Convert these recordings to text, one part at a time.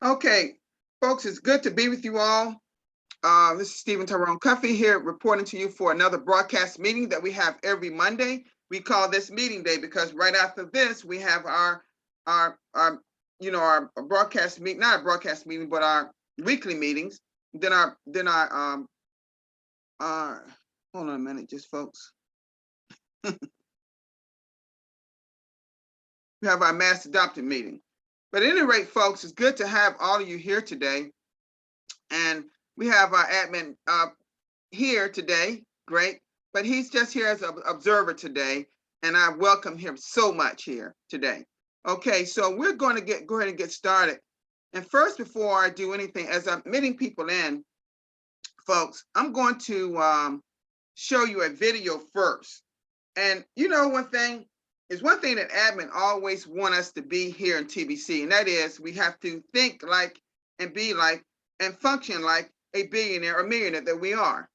Okay, folks, it's good to be with you all. This is Stephen Tyrone Cuffey here reporting to you for another broadcast meeting that we have every Monday. We call this meeting day because right after this, we have our broadcast meeting, not a broadcast meeting, but our weekly meetings. Then our hold on a minute, just folks. We have our mass adopted meeting. But at any rate, folks, it's good to have all of you here today. And we have our admin here today, great, but he's just here as an observer today, and I welcome him so much here today. Okay, so we're going to go ahead and get started. And first, before I do anything, as I'm admitting people in, folks, I'm going to show you a video first. And you know, one thing that admin always want us to be here in TBC, and that is we have to think like and be like and function like a billionaire or millionaire that we are.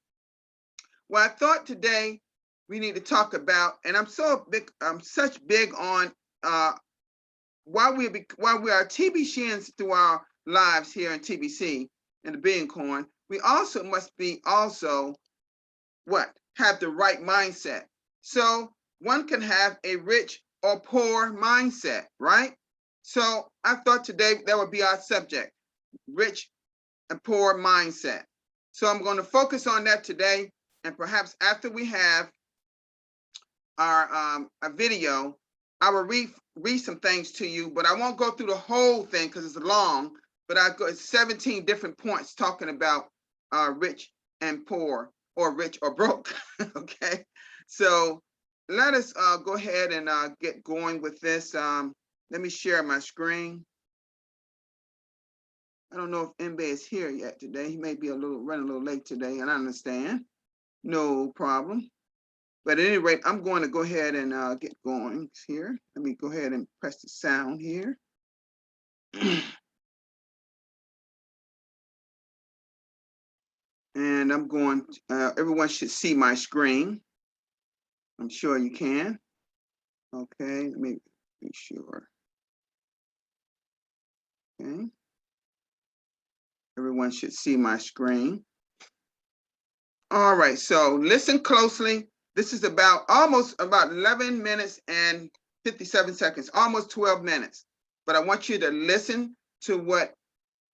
Well, I thought today we need to talk about, and I'm such big on while we are TBCians through our lives here in TBC and the Billion Coin, we also must be what? Have the right mindset. So one can have a rich or poor mindset, right? So I thought today that would be our subject, rich and poor mindset. So I'm going to focus on that today, and perhaps after we have our a video, I will read some things to you, but I won't go through the whole thing because it's long, but I go 17 different points talking about rich and poor, or rich or broke. Okay, so let us go ahead and get going with this. Let me share my screen. I don't know if Mbeh is here yet today. He may be running a little late today, and I understand. No problem. But at any rate, I'm going to go ahead and get going here. Let me go ahead and press the sound here. And I'm going, everyone should see my screen. I'm sure you can. Okay, let me be sure. Okay. Everyone should see my screen. All right, so listen closely. This is about 11 minutes and 57 seconds, almost 12 minutes. But I want you to listen to what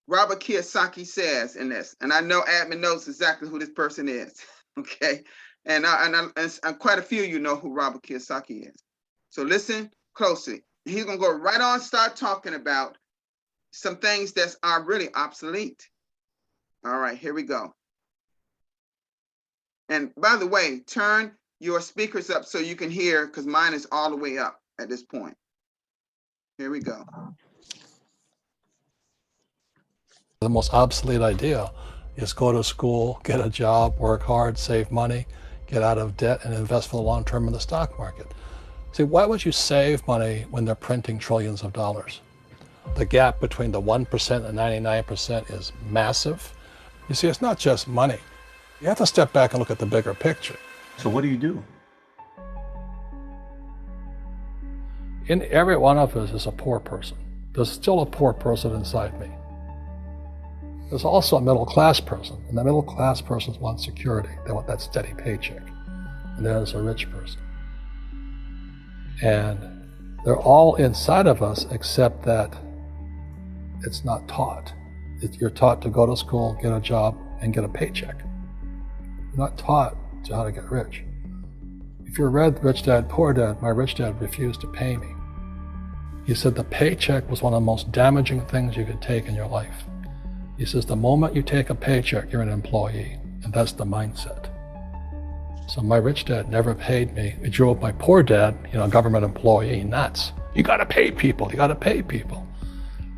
Robert Kiyosaki says in this. And I know admin knows exactly who this person is, okay? And quite a few of you know who Robert Kiyosaki is. So listen closely. He's gonna go right on, start talking about some things that are really obsolete. All right, here we go. And by the way, turn your speakers up so you can hear, because mine is all the way up at this point. Here we go. The most obsolete idea is go to school, get a job, work hard, save money, get out of debt, and invest for the long term in the stock market. See, why would you save money when they're printing trillions of dollars? The gap between the 1% and 99% is massive. You see, it's not just money. You have to step back and look at the bigger picture. So what do you do? In every one of us is a poor person. There's still a poor person inside me. There's also a middle class person, and the middle class person wants security. They want that steady paycheck. And there's a rich person. And they're all inside of us, except that it's not taught. You're taught to go to school, get a job, and get a paycheck. You're not taught to how to get rich. If you read Rich Dad, Poor Dad, my rich dad refused to pay me. He said the paycheck was one of the most damaging things you could take in your life. He says the moment you take a paycheck, you're an employee, and that's the mindset. So my rich dad never paid me. He drove my poor dad, government employee, nuts. You gotta pay people, you gotta pay people.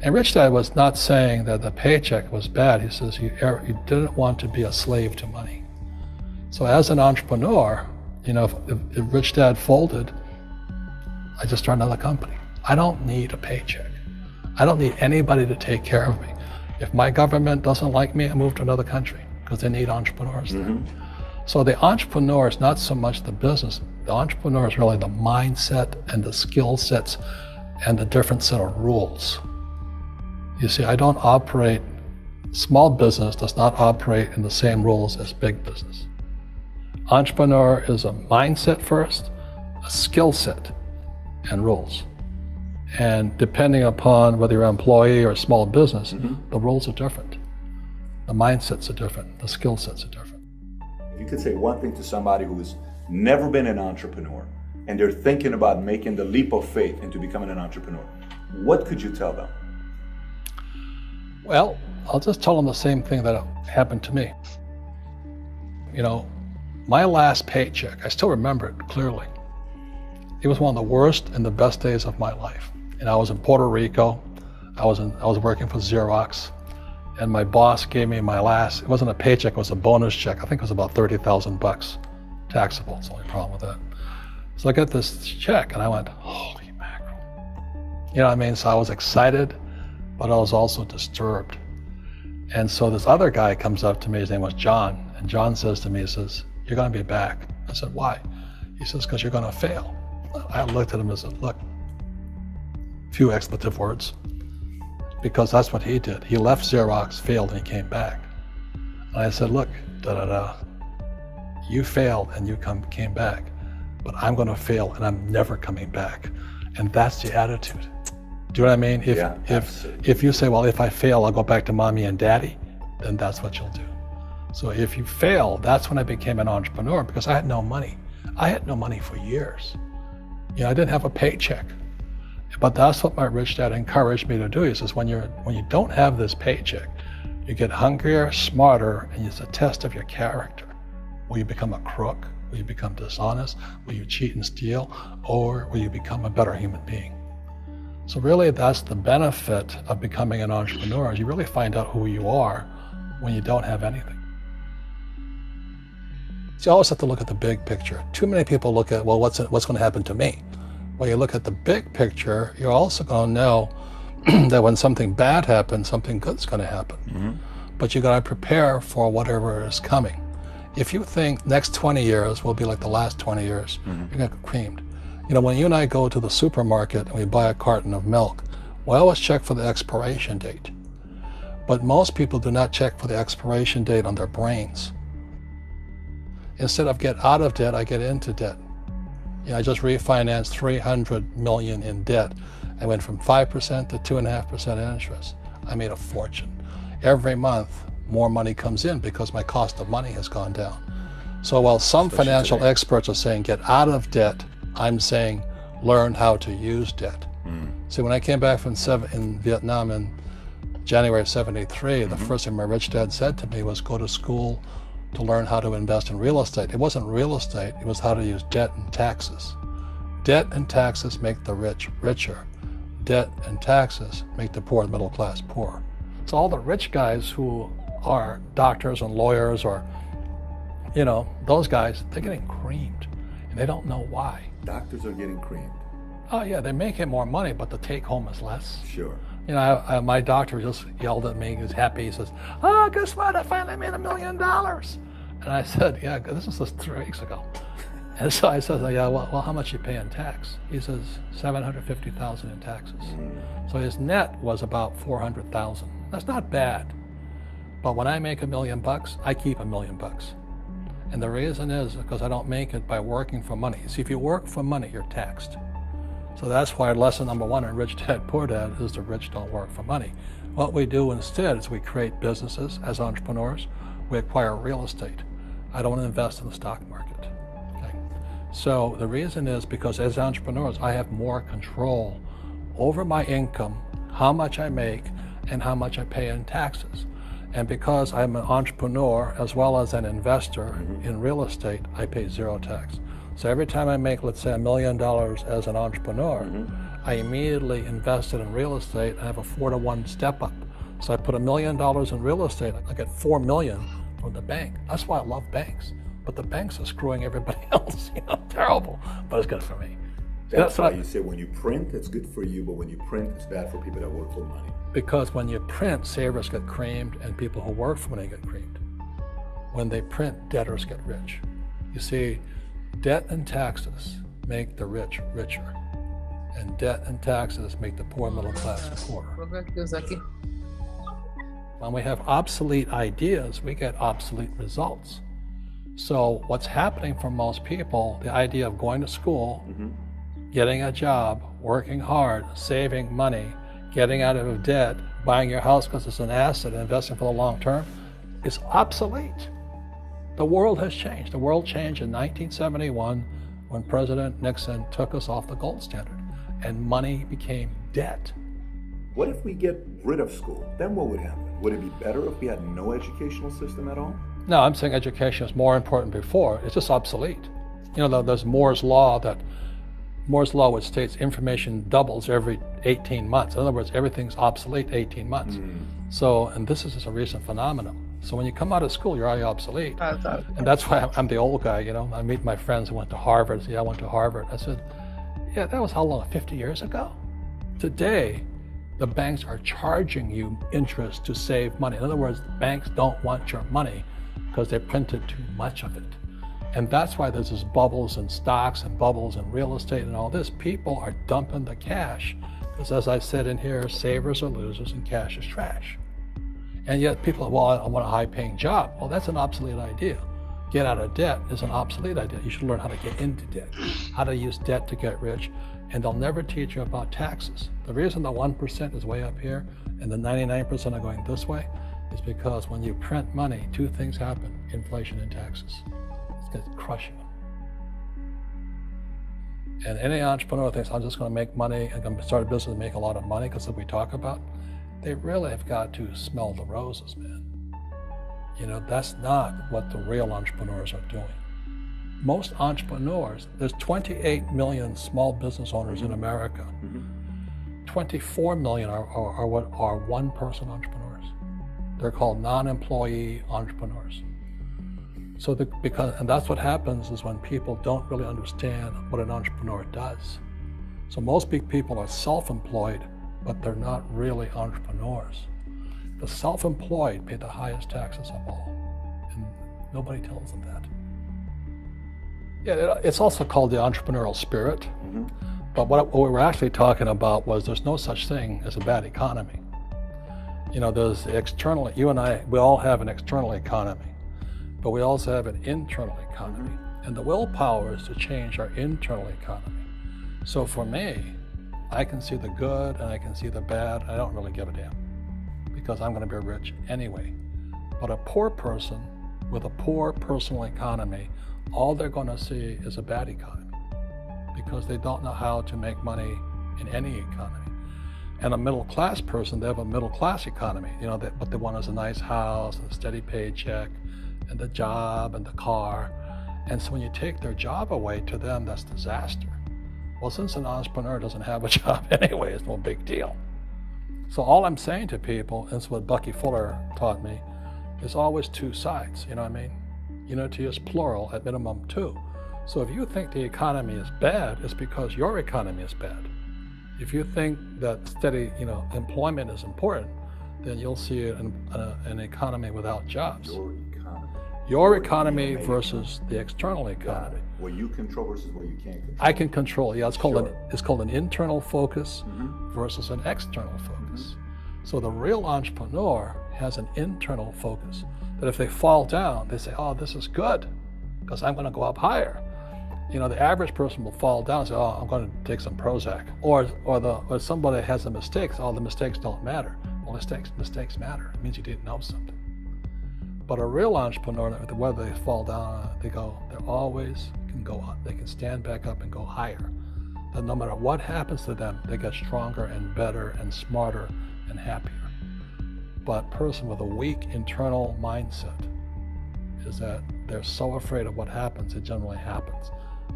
And Rich Dad was not saying that the paycheck was bad. He says he didn't want to be a slave to money. So as an entrepreneur, if Rich Dad folded, I just started another company. I don't need a paycheck. I don't need anybody to take care of me. If my government doesn't like me, I move to another country because they need entrepreneurs there. So the entrepreneur is not so much the business. The entrepreneur is really the mindset and the skill sets and the different set of rules. You see, I don't operate, small business does not operate in the same rules as big business. Entrepreneur is a mindset first, a skill set, and rules. And depending upon whether you're an employee or a small business, the rules are different. The mindsets are different, the skill sets are different. If you could say one thing to somebody who has never been an entrepreneur and they're thinking about making the leap of faith into becoming an entrepreneur, what could you tell them? Well, I'll just tell them the same thing that happened to me. You know, my last paycheck, I still remember it clearly. It was one of the worst and the best days of my life. And I was in Puerto Rico. I was working for Xerox, and my boss gave me my last, it wasn't a paycheck, it was a bonus check. I think it was about $30,000 taxable. It's the only problem with that. So I got this check and I went, holy mackerel. You know what I mean? So I was excited, but I was also disturbed. And so this other guy comes up to me, his name was John, and John says to me, he says, you're gonna be back. I said, why? He says, because you're gonna fail. I looked at him and said, look, few expletive words, because that's what he did. He left Xerox, failed, and he came back. And I said, look, you failed and you came back, but I'm gonna fail and I'm never coming back. And that's the attitude. Do you know what I mean? If you say, well, if I fail, I'll go back to mommy and daddy, then that's what you'll do. So if you fail, that's when I became an entrepreneur, because I had no money. I had no money for years. You know, I didn't have a paycheck. But that's what my rich dad encouraged me to do. He says, when you don't have this paycheck, you get hungrier, smarter, and it's a test of your character. Will you become a crook? Will you become dishonest? Will you cheat and steal? Or will you become a better human being? So really, that's the benefit of becoming an entrepreneur, is you really find out who you are when you don't have anything. So you always have to look at the big picture. Too many people look at, well, what's going to happen to me? When you look at the big picture, you're also going to know that when something bad happens, something good's going to happen. But you got to prepare for whatever is coming. If you think next 20 years will be like the last 20 years, you're going to get creamed. You know, when you and I go to the supermarket and we buy a carton of milk, we always check for the expiration date. But most people do not check for the expiration date on their brains. Instead of get out of debt, I get into debt. You know, I just refinanced $300 million in debt. I went from 5% to 2.5% interest. I made a fortune. Every month, more money comes in because my cost of money has gone down. So while some financial experts are saying get out of debt, I'm saying learn how to use debt. See, when I came back from in Vietnam in January of '73, the first thing my rich dad said to me was go to school to learn how to invest in real estate. It wasn't real estate, it was how to use debt and taxes. Debt and taxes make the rich richer. Debt and taxes make the poor and middle class poor. So all the rich guys who are doctors and lawyers, or, you know, those guys, they're getting creamed and they don't know why. Doctors are getting creamed. Oh yeah, they're making more money, but the take home is less. Sure. You know, my doctor just yelled at me. He was happy. He says, oh, guess what? I finally made $1 million. And I said, yeah, this was just 3 weeks ago. And so I said, yeah, well, how much you pay in tax? He says, $750,000 in taxes. So his net was about $400,000. That's not bad. But when I make $1 million, I keep $1 million. And the reason is because I don't make it by working for money. See, if you work for money, you're taxed. So that's why lesson number 1 in Rich Dad, Poor Dad is the rich don't work for money. What we do instead is we create businesses as entrepreneurs. We acquire real estate. I don't invest in the stock market. Okay? So the reason is because as entrepreneurs, I have more control over my income, how much I make, and how much I pay in taxes. And because I'm an entrepreneur as well as an investor in real estate, I pay 0 tax. So every time I make, let's say, $1 million as an entrepreneur, I immediately invested in real estate. I have a 4-to-1 step up. So I put $1 million in real estate, I get $4 million from the bank. That's why I love banks. But the banks are screwing everybody else, you know, terrible, but it's good for me. That's why you say when you print, it's good for you, but when you print, it's bad for people that work for money. Because when you print, savers get creamed and people who work for money get creamed. When they print, debtors get rich. You see, debt and taxes make the rich richer. And debt and taxes make the poor middle class poorer. When we have obsolete ideas, we get obsolete results. So what's happening for most people, the idea of going to school, getting a job, working hard, saving money, getting out of debt, buying your house because it's an asset, investing for the long term, is obsolete. The world has changed. The world changed in 1971 when President Nixon took us off the gold standard and money became debt. What if we get rid of school? Then what would happen? Would it be better if we had no educational system at all? No, I'm saying education is more important before. It's just obsolete. You know, there's Moore's Law, which states information doubles every 18 months. In other words, everything's obsolete 18 months. So, and this is just a recent phenomenon. So when you come out of school, you're already obsolete. And that's why I'm the old guy, you know. I meet my friends who went to Harvard. Yeah, I went to Harvard. I said, yeah, that was how long, 50 years ago? Today, the banks are charging you interest to save money. In other words, banks don't want your money because they printed too much of it. And that's why there's this bubbles in stocks and bubbles in real estate and all this. People are dumping the cash because, as I said in here, savers are losers and cash is trash. And yet people are, well, I want a high-paying job. Well, that's an obsolete idea. Get out of debt is an obsolete idea. You should learn how to get into debt, how to use debt to get rich, and they'll never teach you about taxes. The reason the 1% is way up here and the 99% are going this way is because when you print money, two things happen: inflation and taxes. It's going to crush you. And any entrepreneur thinks, I'm just going to make money and going to start a business and make a lot of money because of what we talk about. They really have got to smell the roses, man. You know, that's not what the real entrepreneurs are doing. Most entrepreneurs, there's 28 million small business owners in America. 24 million are what are one-person entrepreneurs. They're called non-employee entrepreneurs. So and that's what happens is when people don't really understand what an entrepreneur does. So most big people are self-employed, but they're not really entrepreneurs. The self-employed pay the highest taxes of all, and nobody tells them that. Yeah, it's also called the entrepreneurial spirit, but what we were actually talking about was there's no such thing as a bad economy. You know, there's external, you and I, we all have an external economy, but we also have an internal economy. And the willpower is to change our internal economy. So for me, I can see the good and I can see the bad. I don't really give a damn because I'm going to be rich anyway. But a poor person with a poor personal economy, all they're going to see is a bad economy because they don't know how to make money in any economy. And a middle class person, they have a middle class economy. You know, what they want is a nice house and a steady paycheck and the job and the car. And so when you take their job away, to them, that's disaster. Well, since an entrepreneur doesn't have a job anyway, it's no big deal. So all I'm saying to people, and it's what Bucky Fuller taught me, is always two sides, you know what I mean? Unity is plural, at minimum two. So if you think the economy is bad, it's because your economy is bad. If you think that steady, employment is important, then you'll see an economy without jobs. Your economy versus the external economy. Where you control versus where you can't control. I can control. Yeah, it's called an internal focus versus an external focus. So the real entrepreneur has an internal focus. That if they fall down, they say, "Oh, this is good, because I'm going to go up higher." You know, the average person will fall down and say, "Oh, I'm going to take some Prozac," or somebody has a mistake. "Oh, the mistakes don't matter." Well, mistakes matter. It means you didn't know something. But a real entrepreneur, whether they fall down, they always can go up. They can stand back up and go higher. And no matter what happens to them, they get stronger and better and smarter and happier. But a person with a weak internal mindset is that they're so afraid of what happens, it generally happens.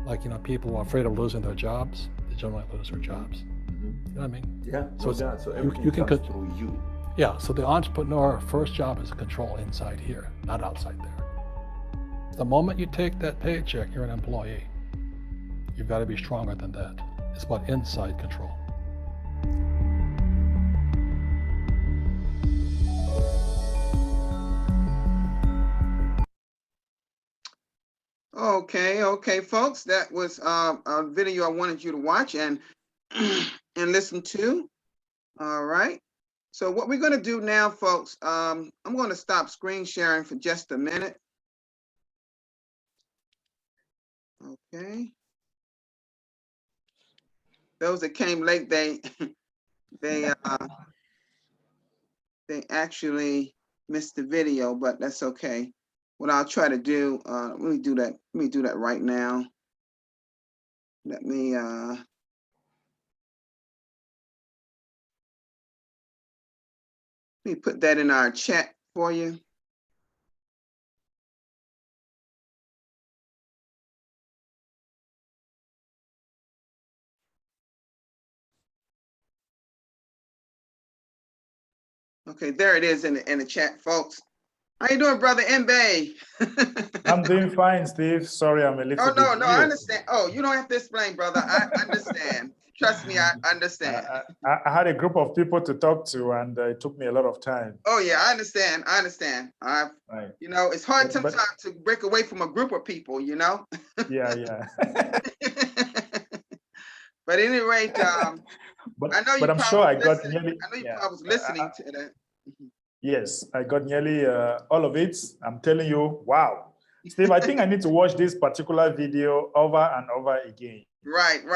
Like, people who are afraid of losing their jobs, they generally lose their jobs. You know what I mean? Yeah, so everything comes through you. Yeah, so the entrepreneur first job is to control inside here, not outside there. The moment you take that paycheck, you're an employee. You've got to be stronger than that. It's about inside control. Okay, folks, that was a video I wanted you to watch, and and listen to. All right. So what we're going to do now, folks, I'm going to stop screen sharing for just a minute. Okay. Those that came late, they actually missed the video, but that's okay. What I'll try to do, let me do that right now. Let me put that in our chat for you. Okay, there it is in the chat, folks. How you doing, brother Mbeh? I'm doing fine, Steve. Sorry, I'm a little Oh, bit no, I late. understand. Oh, you don't have to explain, brother. I understand. Trust me, I understand. I had a group of people to talk to, and it took me a lot of time. Oh, yeah, I understand. Right. You know, it's hard But- sometimes to break away from a group of people, you know? Yeah. But at any rate, But I know you I'm probably sure I was got listening. nearly. I know you Yeah. probably was listening to that. Yes, I got nearly all of it. I'm telling you, wow. Steve, I think I need to watch this particular video over and over again. Right. Woo!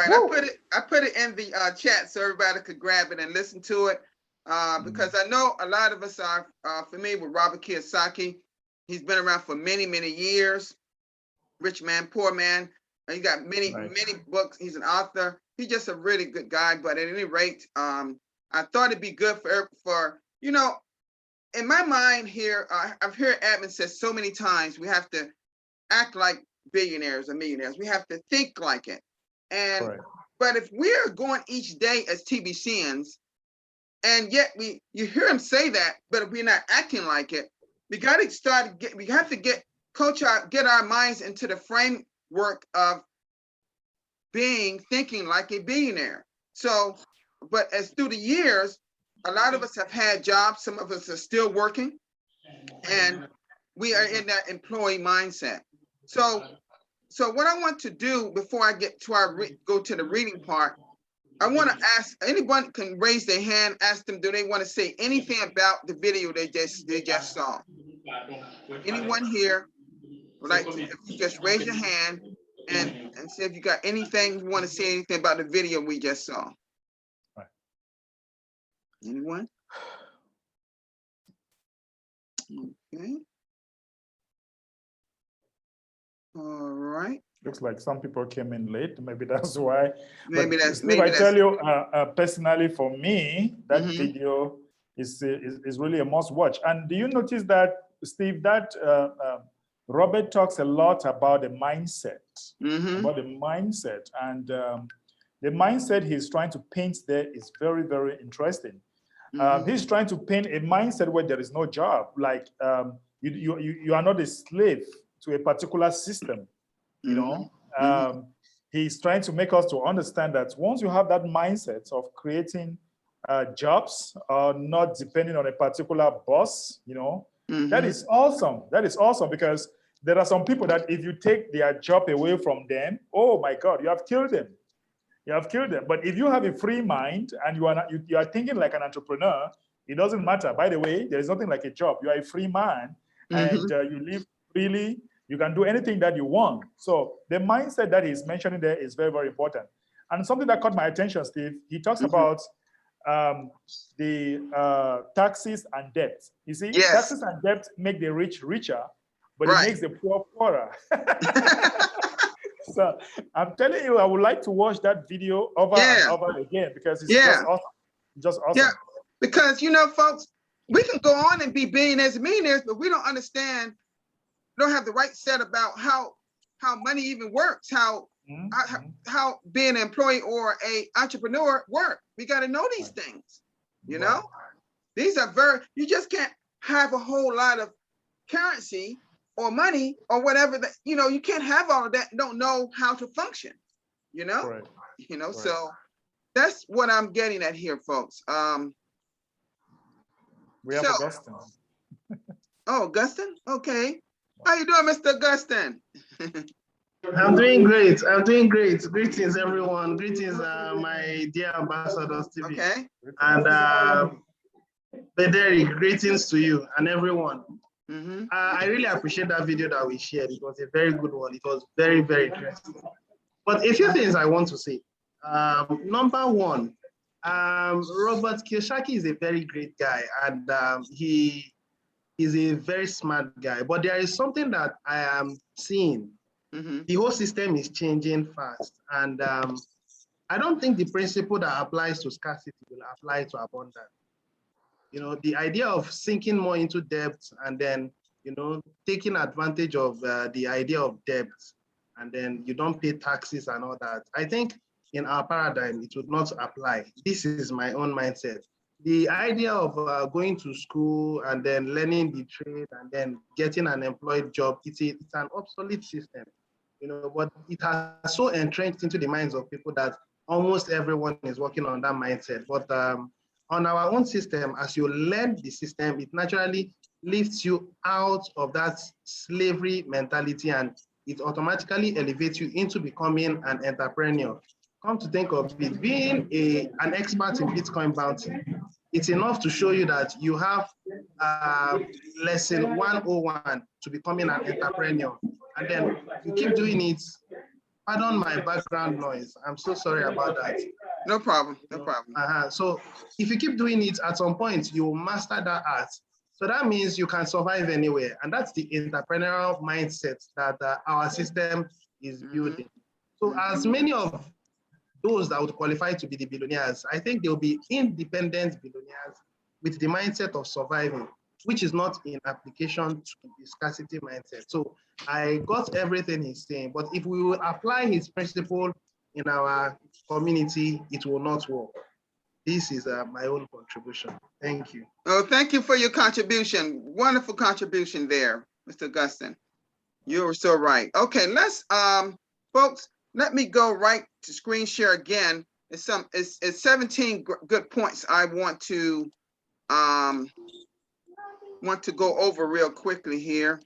I put it in the chat so everybody could grab it and listen to it. Because I know a lot of us are familiar with Robert Kiyosaki. He's been around for many, many years. Rich Man, Poor Man. He got many books. He's an author. He's just a really good guy. But at any rate, I thought it'd be good for you know, in my mind here, I've heard Admin says so many times we have to act like billionaires or millionaires. We have to think like it. And Correct. but if we're going each day as TBCians, and yet you hear him say that, but if we're not acting like it, we got to we have to get our minds into the framework of thinking like a billionaire. So, but as through the years, a lot of us have had jobs. Some of us are still working, and we are in that employee mindset. So what I want to do before I get to go to the reading part, I want to ask anyone can raise their hand, ask them, do they want to say anything about the video they just saw? Anyone here would like to, if you just raise your hand and see if you got anything, you want to say anything about the video we just saw. Right. Anyone? Okay. All right. Looks like some people came in late. Maybe that's why. Maybe But that's Steve, I tell you, personally, for me, that video is really a must watch. And do you notice that, Steve, that Robert talks a lot about the mindset, and the mindset he's trying to paint there is very, very interesting. He's trying to paint a mindset where there is no job, like you are not a slave to a particular system. You know, he's trying to make us to understand that once you have that mindset of creating jobs, not depending on a particular boss, you know, that is awesome. That is awesome, because there are some people that if you take their job away from them, oh my God, you have killed them. You have killed them. But if you have a free mind and you are thinking like an entrepreneur, it doesn't matter. By the way, there is nothing like a job. You are a free man, and you live freely. You can do anything that you want. So the mindset that he's mentioning there is very, very important. And something that caught my attention, Steve, he talks about the taxes and debt. You see, taxes and debt make the rich richer, but it makes the poor poorer. So I'm telling you, I would like to watch that video over and over again, because it's just awesome. Just awesome. Yeah, because you know, folks, we can go on and be billionaires and millionaires, but we don't understand, don't have the right set about how money even works, how being an employee or a entrepreneur work. We got to know these things. You know, these are you just can't have a whole lot of currency or money or whatever that, you know, you can't have all of that and don't know how to function, you know. Correct. You know, so that's what I'm getting at here, folks. We have Augustine. Oh, Augustine? Okay. How you doing, Mr. Augustine? I'm doing great. I'm doing great. Greetings, everyone. Greetings, my dear ambassadors, TV. Okay. And Bederi, greetings to you and everyone. I really appreciate that video that we shared. It was a very good one. It was very, very interesting. But a few things I want to say. Number one, Robert Kiyosaki is a very great guy, and he is a very smart guy. But there is something that I am seeing. The whole system is changing fast, and I don't think the principle that applies to scarcity will apply to abundance. You know, the idea of sinking more into debt and then, you know, taking advantage of the idea of debt, and then you don't pay taxes and all that. I think in our paradigm, it would not apply. This is my own mindset. The idea of going to school and then learning the trade and then getting an employed job, it's an obsolete system, you know, but it has so entrenched into the minds of people that almost everyone is working on that mindset. But on our own system, as you learn the system, it naturally lifts you out of that slavery mentality, and it automatically elevates you into becoming an entrepreneur. Come to think of it, being an expert in Bitcoin bounty, it's enough to show you that you have lesson 101 to becoming an entrepreneur. And then you keep doing it. Pardon my background noise. I'm so sorry about that. No problem. No problem. So if you keep doing it, at some point you will master that art. So that means you can survive anywhere. And that's the entrepreneurial mindset that our system is building. So as many of those that would qualify to be the billionaires, I think they'll be independent billionaires with the mindset of surviving, which is not in application to the scarcity mindset. So I got everything he's saying, but if we will apply his principle in our community, it will not work. This is my own contribution. Thank you. Oh, thank you for your contribution. Wonderful contribution there, Mr. Augustine. You were so right. Okay, let's, folks, let me go right to screen share again. It's 17 good points I want to go over real quickly here.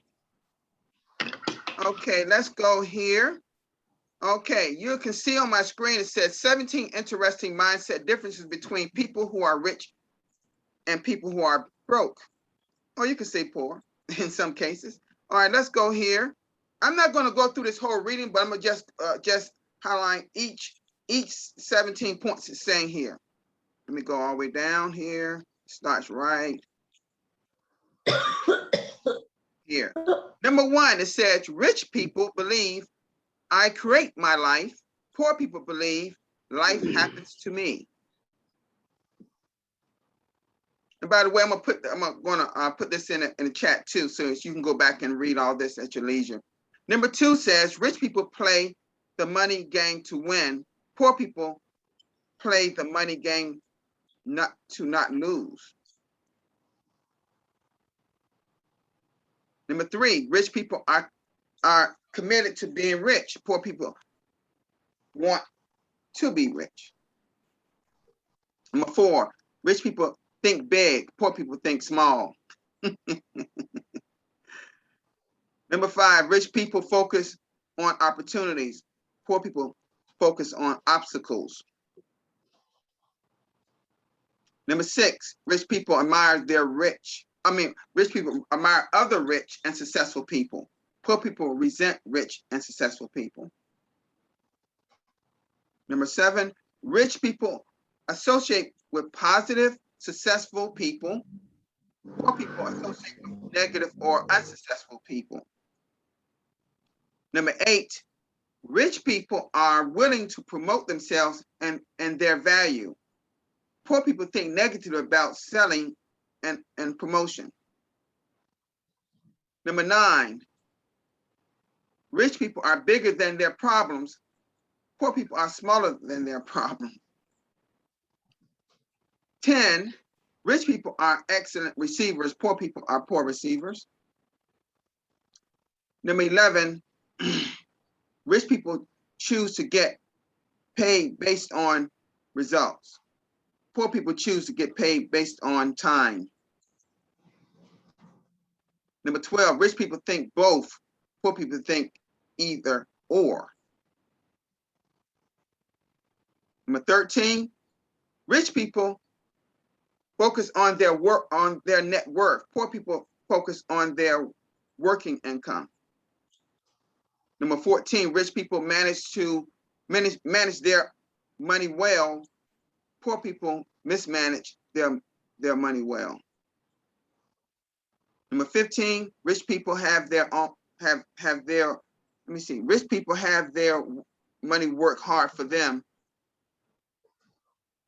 Okay, let's go here. Okay, you can see on my screen, it says 17 interesting mindset differences between people who are rich and people who are broke. Or you can say poor in some cases. All right, let's go here. I'm not going to go through this whole reading, but I'm going to just highlight each 17 points it's saying here. Let me go all the way down here. Starts right here. Number one, it says rich people believe I create my life. Poor people believe life happens to me. And by the way, I'm gonna put this in the chat too, so you can go back and read all this at your leisure. Number two says rich people play the money game to win. Poor people play the money game not lose. Number three, rich people are committed to being rich. Poor people want to be rich. Number four, rich people think big, poor people think small. Number five, rich people focus on opportunities. Poor people focus on obstacles. Number six, rich people admire rich people admire other rich and successful people. Poor people resent rich and successful people. Number seven, rich people associate with positive, successful people. Poor people associate with negative or unsuccessful people. Number eight, rich people are willing to promote themselves and their value. Poor people think negatively about selling and promotion. Number nine, rich people are bigger than their problems. Poor people are smaller than their problems. 10, rich people are excellent receivers. Poor people are poor receivers. Number 11, rich people choose to get paid based on results. Poor people choose to get paid based on time. Number 12, rich people think both. Poor people think either or. Number 13, rich people focus on their work, on their net worth. Poor people focus on their working income. Number 14, rich people manage their money well. Poor people mismanage their money well. Number 15, rich people have their own, have their, let me see, rich people have their money work hard for them.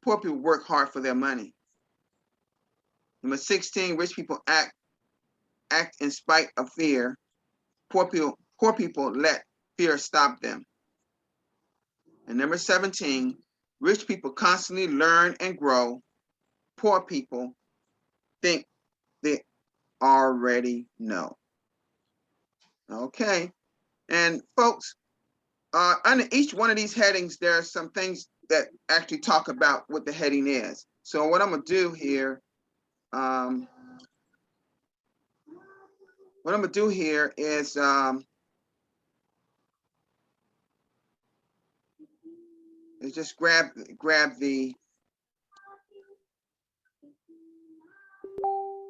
Poor people work hard for their money. Number 16, rich people act in spite of fear. Poor people let fear stop them. And number 17, rich people constantly learn and grow. Poor people think they already know. Okay. And folks, under each one of these headings, there are some things that actually talk about what the heading is. So what I'm gonna do here, is just grab the,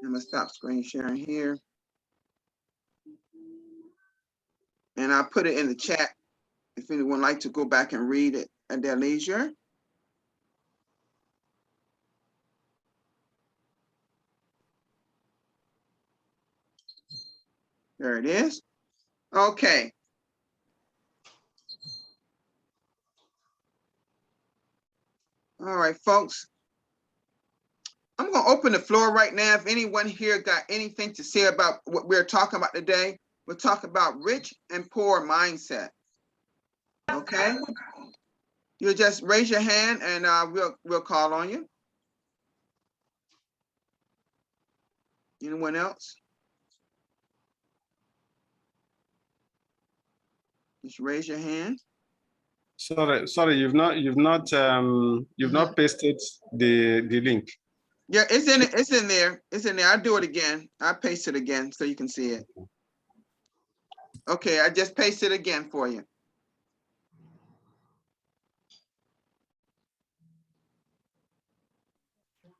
I'm gonna stop screen sharing here. And I'll put it in the chat if anyone would like to go back and read it at their leisure. There it is. Okay. All right, folks. I'm going to open the floor right now. If anyone here got anything to say about what we're talking about today, we'll talk about rich and poor mindset. Okay. You'll just raise your hand and we'll call on you. Anyone else? Just raise your hand. Sorry, you've not pasted the link. Yeah, it's in it. It's in there. It's in there. I'll do it again. I'll paste it again so you can see it. Okay, I just pasted it again for you.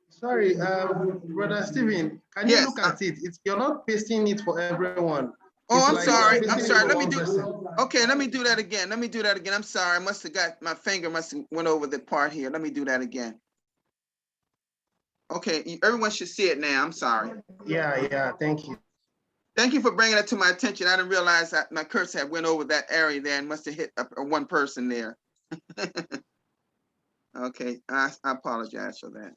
Sorry, Brother Stephen, can you look at it? You're not pasting it for everyone. Oh, I'm sorry. I'm sorry. Let me do. Okay, let me do that again. I'm sorry. I must have got my finger went over the part here. Let me do that again. Okay, everyone should see it now. I'm sorry. Yeah. Thank you. Thank you for bringing it to my attention. I didn't realize that my cursor had went over that area there and must have hit one person there. Okay, I apologize for that.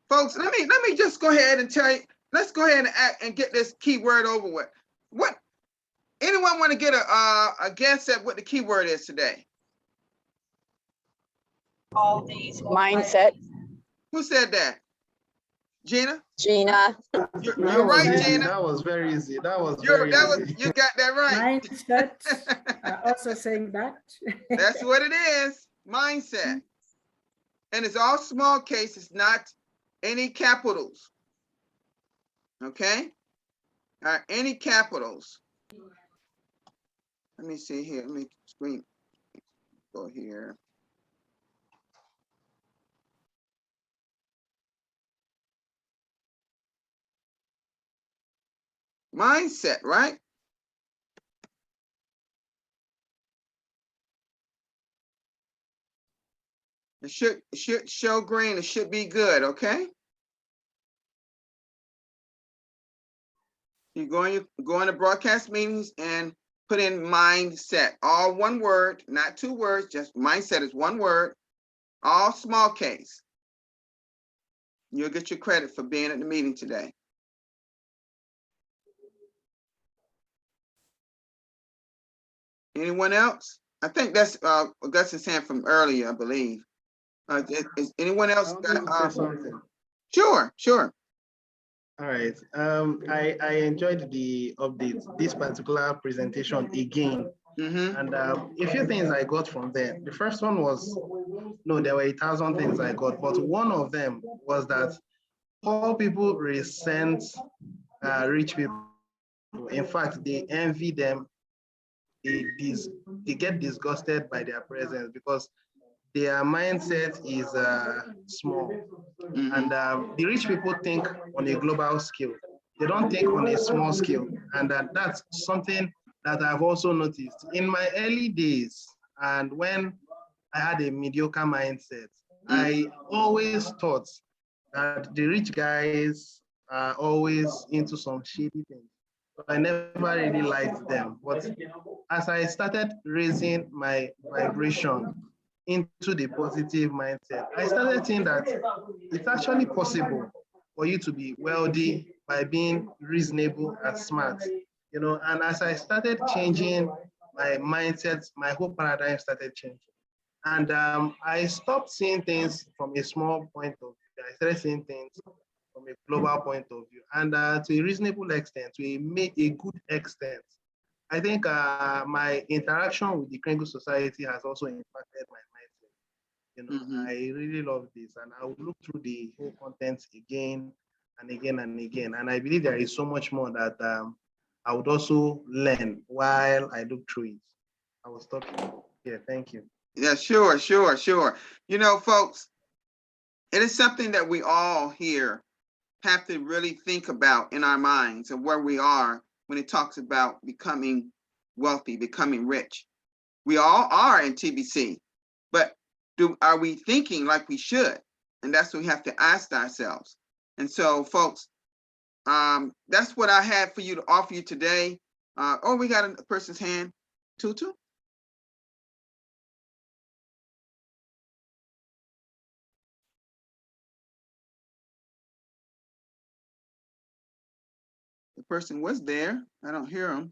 Folks, let me just go ahead and tell you. Let's go ahead and get this keyword over with. What? Anyone want to get a guess at what the keyword is today? All these mindset. Who said that? Gina? Gina. You're right, easy. Gina. That was very easy. You got that right. Mindset. Also saying that. That's what it is. Mindset. And it's all small cases, not any capitals. Okay? Any capitals. Let me see here. Let me screen go here. Mindset, right? It should show green. It should be good, okay? You go into broadcast meetings and put in mindset. All one word, not two words, just mindset is one word, all small case. You'll get your credit for being at the meeting today. Anyone else? I think that's Augustus hand from earlier, I believe. Is anyone else? Something. Sure. All right. I enjoyed the update, this particular presentation again. And a few things I got from there. The first one was, no, there were 1,000 things I got, but one of them was that poor people resent rich people. In fact, they envy them. They get disgusted by their presence because their mindset is small. And the rich people think on a global scale. They don't think on a small scale. And that's something that I've also noticed. In my early days, and when I had a mediocre mindset, I always thought that the rich guys are always into some shady things. So I never really liked them. But as I started raising my vibration into the positive mindset, I started seeing that it's actually possible for you to be wealthy by being reasonable and smart. And as I started changing my mindset, my whole paradigm started changing. And I stopped seeing things from a small point of view. I started seeing things from a global point of view, and to a reasonable extent, to a good extent. I think my interaction with the Kringle Society has also impacted my mindset. I really love this, and I will look through the whole content again and again and again. And I believe there is so much more that I would also learn while I look through it. I will stop here. Thank you. Yeah, sure. Folks, it is something that we all here have to really think about in our minds of where we are when it talks about becoming wealthy, becoming rich. We all are in TBC, but are we thinking like we should? And that's what we have to ask ourselves. And so, folks, that's what I had for you to offer you today. We got a person's hand. Tutu? The person was there. I don't hear them.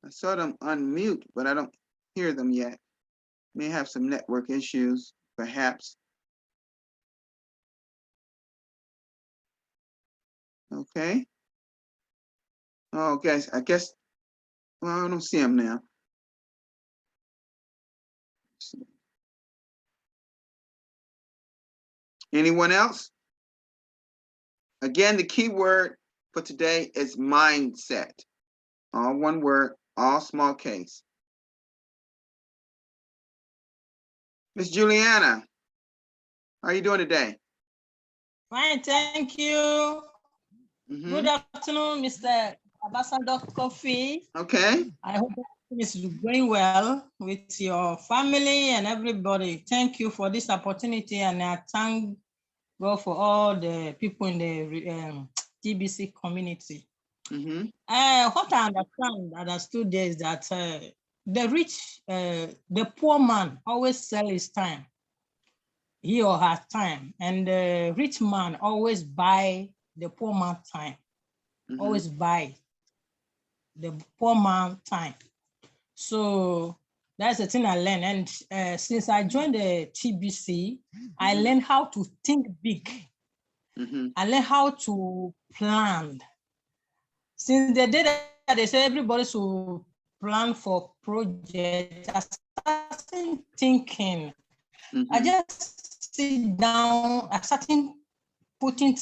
I saw them unmute, but I don't hear them yet. May have some network issues, perhaps. Okay. Oh, guys, I guess, well, I don't see them now. Anyone else? Again, the key word for today is mindset. All one word, all small case. Miss Juliana, how are you doing today? Fine, thank you. Good afternoon, Mr. Ambassador Kofi. Okay. I hope it's going well with your family and everybody. Thank you for this opportunity, and I thank God for all the people in the TBC community. What I understood there is that the poor man always sells his time, he or her time, and the rich man always buy the poor man time, always buy the poor man time. So that's the thing I learned. And since I joined the TBC, I learned how to think big. I learned how to plan. Since the day that they say everybody should plan for projects, I started thinking. I just sit down, I started putting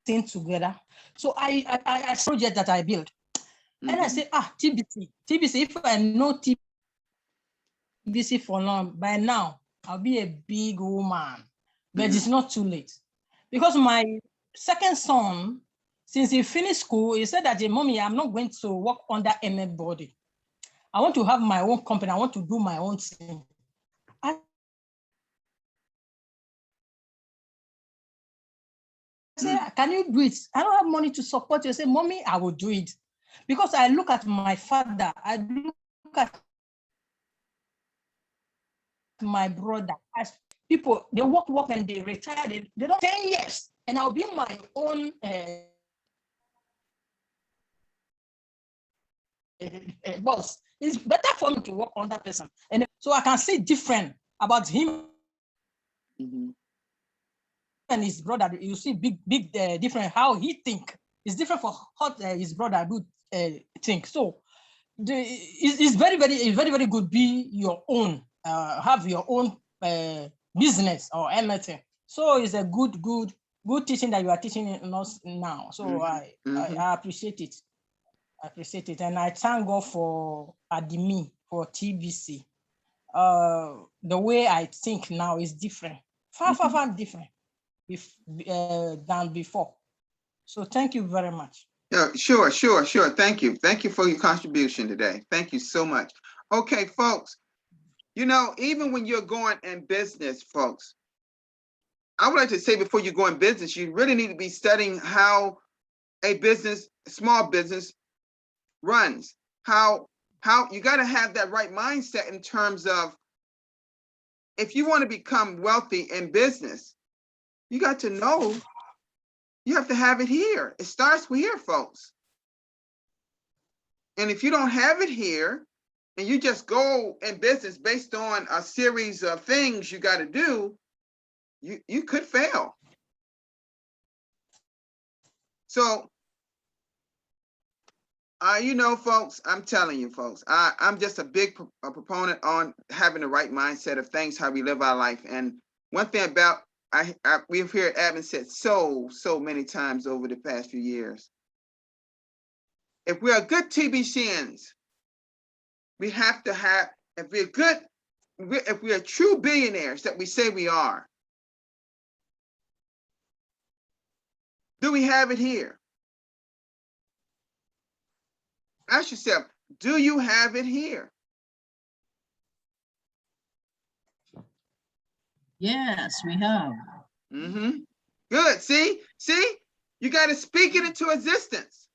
things together. So I project that I built. And I say, TBC, if I know TBC for long, by now, I'll be a big woman. But it's not too late. Because my second son, since he finished school, he said that, Mommy, I'm not going to work under anybody. I want to have my own company. I want to do my own thing. I say, can you do it? I don't have money to support you. I say, Mommy, I will do it. Because I look at my father, I look at my brother, as people, they work, and they retire, they don't 10 years, and I'll be my own boss. It's better for me to work on that person. And so I can see different about him and his brother. You see big different how he think. It's different for how his brother do think. So it's very good. Be your own, have your own business or anything. So it's a good good teaching that you are teaching us now. So I appreciate it. I appreciate it. And I thank God for Adimi, for TBC. The way I think now is different, far different than before. So thank you very much. Yeah, sure. Thank you. Thank you for your contribution today. Thank you so much. Okay, folks, you know, even when you're going in business, folks, I would like to say before you go in business, you really need to be studying how a business, small business runs. How you got to have that right mindset in terms of if you want to become wealthy in business, you got to know you have to have it here. It starts here, folks. And if you don't have it here and you just go in business based on a series of things you got to do, you could fail. So, you know, folks, I'm telling you, folks, I'm just a big proponent on having the right mindset of things, how we live our life. And one thing about, we've heard Admin said so many times over the past few years. If we are good TBCians, we have to have, if we are true billionaires that we say we are, do we have it here? Ask yourself, do you have it here? Yes, we have. Good. See, you got to speak it into existence.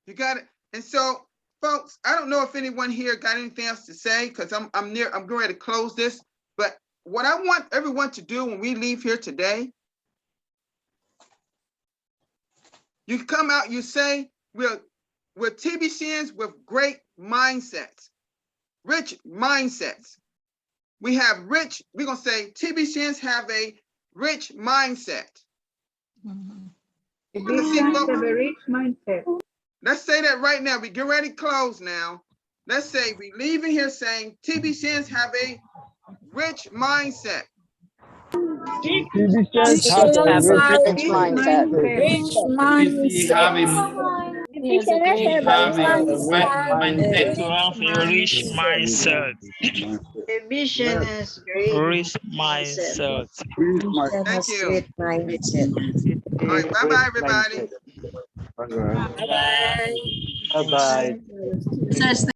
You got it. And so, folks, I don't know if anyone here got anything else to say because I'm going ready to close this. But what I want everyone to do when we leave here today, you come out, you say, we're TBCians with great mindsets, rich mindsets. We have rich, we're going to say TBCians have a rich mindset. TBCians have a rich mindset. Let's say that right now. We get ready to close now. Let's say we leave in here saying TBCians have a rich mindset. TBCians have a rich mindset. Rich mindset. Rich mindset. Ambition has great Rich mindset. Thank you. great mindset. All right, bye-bye, everybody. Bye bye. Bye bye. Bye.